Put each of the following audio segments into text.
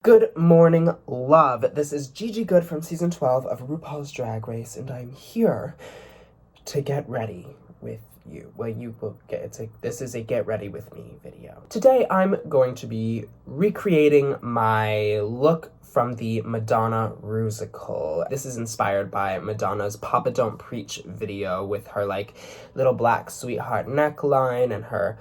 Good morning, love. This is Gigi Goode from season 12 of RuPaul's Drag Race, and I'm here to get ready with you. Well, you will get this is a get ready with me video. Today, I'm going to be recreating my look from the Madonna Rusical. This is inspired by Madonna's Papa Don't Preach video with her like little black sweetheart neckline and her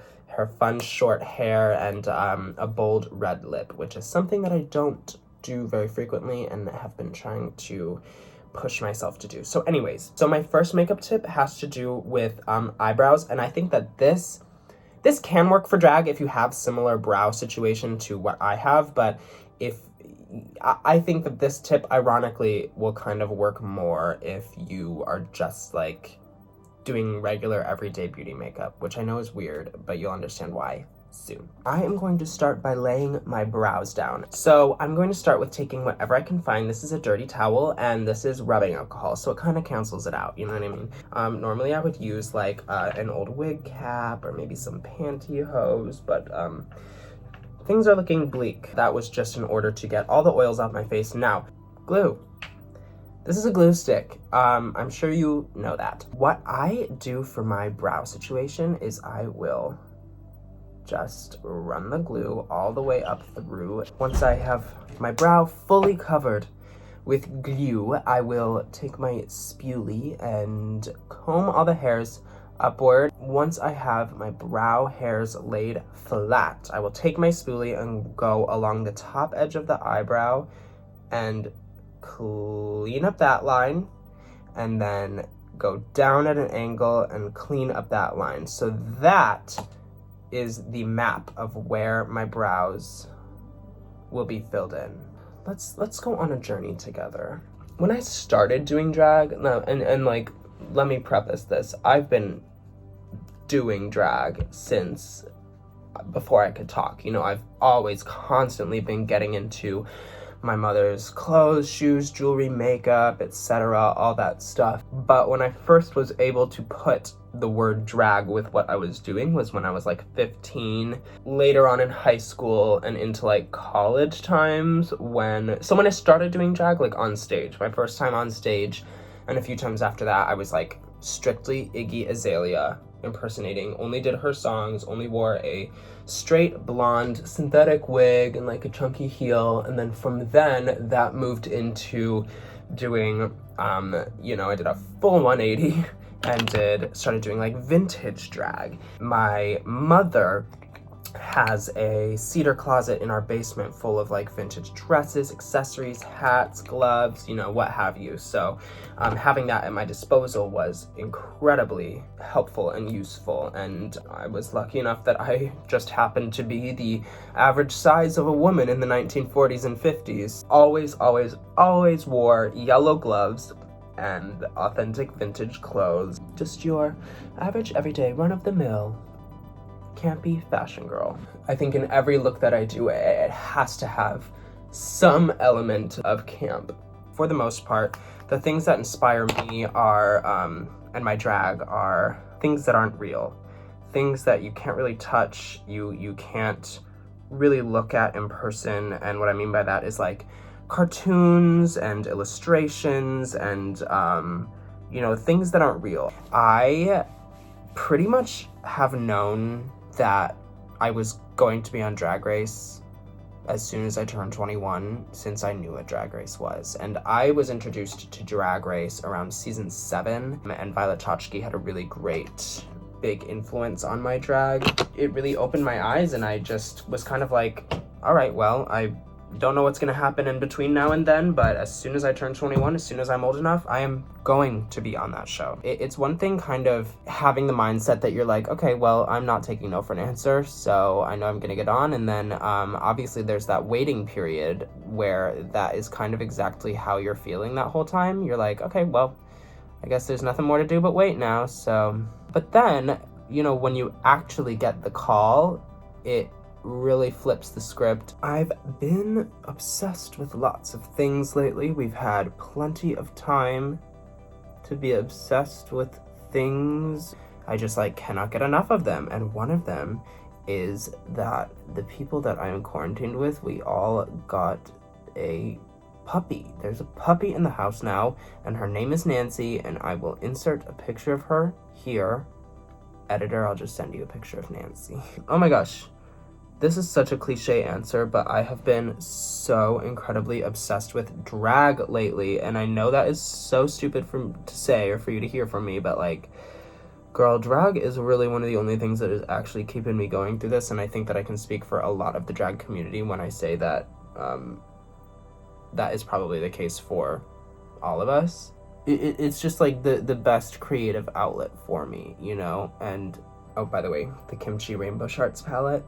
fun short hair and a bold red lip, which is something that I don't do very frequently and have been trying to push myself to do. So anyways, so my first makeup tip has to do with eyebrows, and I think that this can work for drag if you have similar brow situation to what I have, but I think that this tip ironically will kind of work more if you are just like doing regular everyday beauty makeup, which I know is weird, but you'll understand why soon. I am going to start by laying my brows down. So I'm going to start with taking whatever I can find. This is a dirty towel and this is rubbing alcohol, so it kind of cancels it out, you know what I mean? Normally I would use like an old wig cap or maybe some pantyhose, but things are looking bleak. That was just in order to get all the oils off my face. Now, glue. This is a glue stick. I'm sure you know that. What I do for my brow situation is I will just run the glue all the way up through. Once I have my brow fully covered with glue, I will take my spoolie and comb all the hairs upward. Once I have my brow hairs laid flat, I will take my spoolie and go along the top edge of the eyebrow and clean up that line, and then go down at an angle and clean up that line. So that is the map of where my brows will be filled in. Let's go on a journey together. When I started doing drag, and like, let me preface this, I've been doing drag since before I could talk. You know, I've always constantly been getting into my mother's clothes, shoes, jewelry, makeup, etc., all that stuff. But when I first was able to put the word drag with what I was doing was when I was like 15, later on in high school and into like college times when I started doing drag like on stage. My first time on stage, and a few times after that, I was like strictly Iggy Azalea impersonating, only did her songs, only wore a straight blonde synthetic wig and like a chunky heel, and then from then that moved into doing you know, I did a full 180 and started doing like vintage drag. My mother has a cedar closet in our basement full of like vintage dresses, accessories, hats, gloves, you know, what have you. So having that at my disposal was incredibly helpful and useful, and I was lucky enough that I just happened to be the average size of a woman in the 1940s and 50s. Always wore yellow gloves and authentic vintage clothes. Just your average everyday run-of-the-mill campy fashion girl. I think in every look that I do, it has to have some element of camp. For the most part, the things that inspire me are, and my drag, are things that aren't real. Things that you can't really touch, you can't really look at in person, and what I mean by that is like cartoons and illustrations and, you know, things that aren't real. I pretty much have known that I was going to be on Drag Race as soon as I turned 21, since I knew what Drag Race was. And I was introduced to Drag Race around season 7, and Violet Chachki had a really great big influence on my drag. It really opened my eyes, and I just was kind of like, all right, well, I don't know what's gonna happen in between now and then, but as soon as I turn 21, as soon as I'm old enough, I am going to be on that show. It's one thing kind of having the mindset that you're like, okay, well, I'm not taking no for an answer, so I know I'm gonna get on, and then obviously there's that waiting period where that is kind of exactly how you're feeling that whole time. You're like, okay, well, I guess there's nothing more to do but wait now, so. But then, you know, when you actually get the call, it really flips the script. I've been obsessed with lots of things lately. We've had plenty of time to be obsessed with things. I just like cannot get enough of them, and one of them is that the people that I'm quarantined with, we all got a puppy. There's a puppy in the house now, and her name is Nancy, and I will insert a picture of her here. Editor, I'll just send you a picture of Nancy. Oh my gosh. This is such a cliche answer, but I have been so incredibly obsessed with drag lately, and I know that is so stupid to say or for you to hear from me, but like, girl, drag is really one of the only things that is actually keeping me going through this, and I think that I can speak for a lot of the drag community when I say that that is probably the case for all of us. It's just like the best creative outlet for me, you know? And, oh, by the way, the Kimchi Rainbow Shards palette.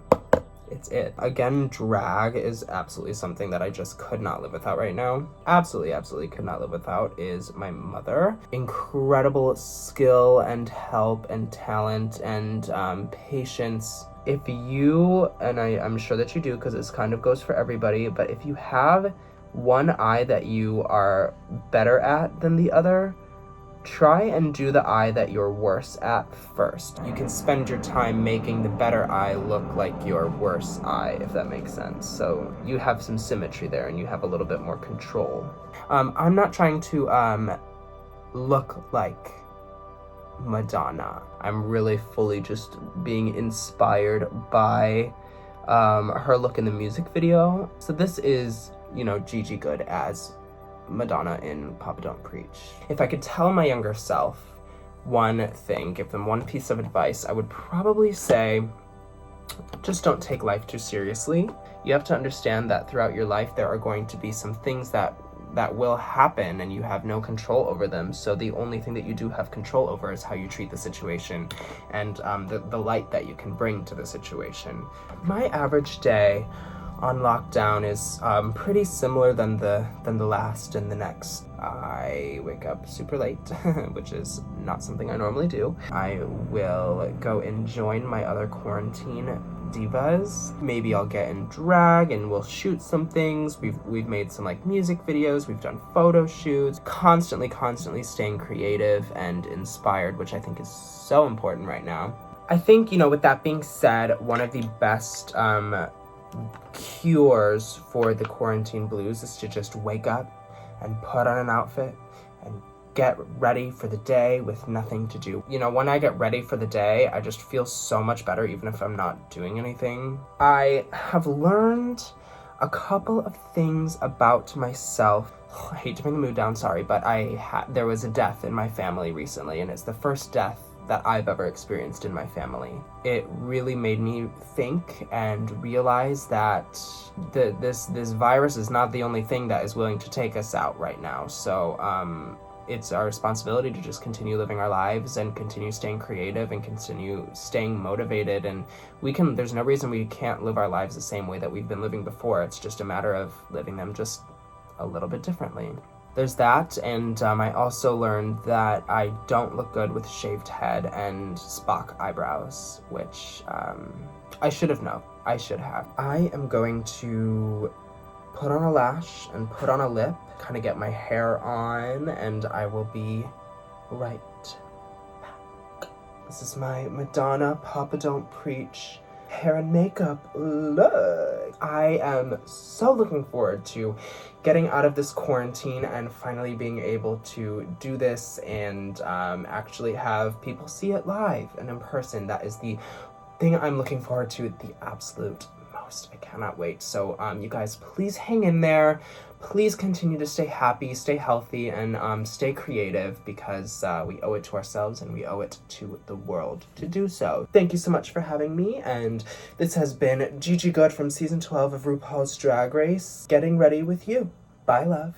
It's it. Again, drag is absolutely something that I just could not live without right now. Absolutely could not live without is my mother. Incredible skill and help and talent and patience. If you, and I'm sure that you do because this kind of goes for everybody, but if you have one eye that you are better at than the other, try and do the eye that you're worse at first. You can spend your time making the better eye look like your worse eye, if that makes sense. So you have some symmetry there and you have a little bit more control. I'm not trying to look like Madonna. I'm really fully just being inspired by her look in the music video. So this is, you know, Gigi Goode as Madonna in Papa Don't Preach. If I could tell my younger self one thing, give them one piece of advice, I would probably say, just don't take life too seriously. You have to understand that throughout your life there are going to be some things that will happen and you have no control over them. So the only thing that you do have control over is how you treat the situation and the light that you can bring to the situation. My average day on lockdown is pretty similar than the last and the next. I wake up super late, which is not something I normally do. I will go and join my other quarantine divas. Maybe I'll get in drag and we'll shoot some things. We've made some like music videos, we've done photo shoots, constantly staying creative and inspired, which I think is so important right now. I think, you know, with that being said, one of the best cures for the quarantine blues is to just wake up and put on an outfit and get ready for the day with nothing to do. You know, when I get ready for the day, I just feel so much better even if I'm not doing anything. I have learned a couple of things about myself. I hate to bring the mood down, sorry, but there was a death in my family recently, and it's the first death that I've ever experienced in my family. It really made me think and realize that this virus is not the only thing that is willing to take us out right now. So it's our responsibility to just continue living our lives and continue staying creative and continue staying motivated. And there's no reason we can't live our lives the same way that we've been living before. It's just a matter of living them just a little bit differently. There's that, and I also learned that I don't look good with shaved head and Spock eyebrows, which I should have known. I should have. I am going to put on a lash and put on a lip, kind of get my hair on, and I will be right back. This is my Madonna Papa Don't Preach hair and makeup look. I am so looking forward to getting out of this quarantine and finally being able to do this and actually have people see it live and in person. That is the thing I'm looking forward to the absolute most. I cannot wait. So you guys, please hang in there. Please continue to stay happy, stay healthy, and stay creative, because we owe it to ourselves and we owe it to the world to do so. Thank you so much for having me, and this has been Gigi Goode from season 12 of RuPaul's Drag Race, getting ready with you. Bye, love.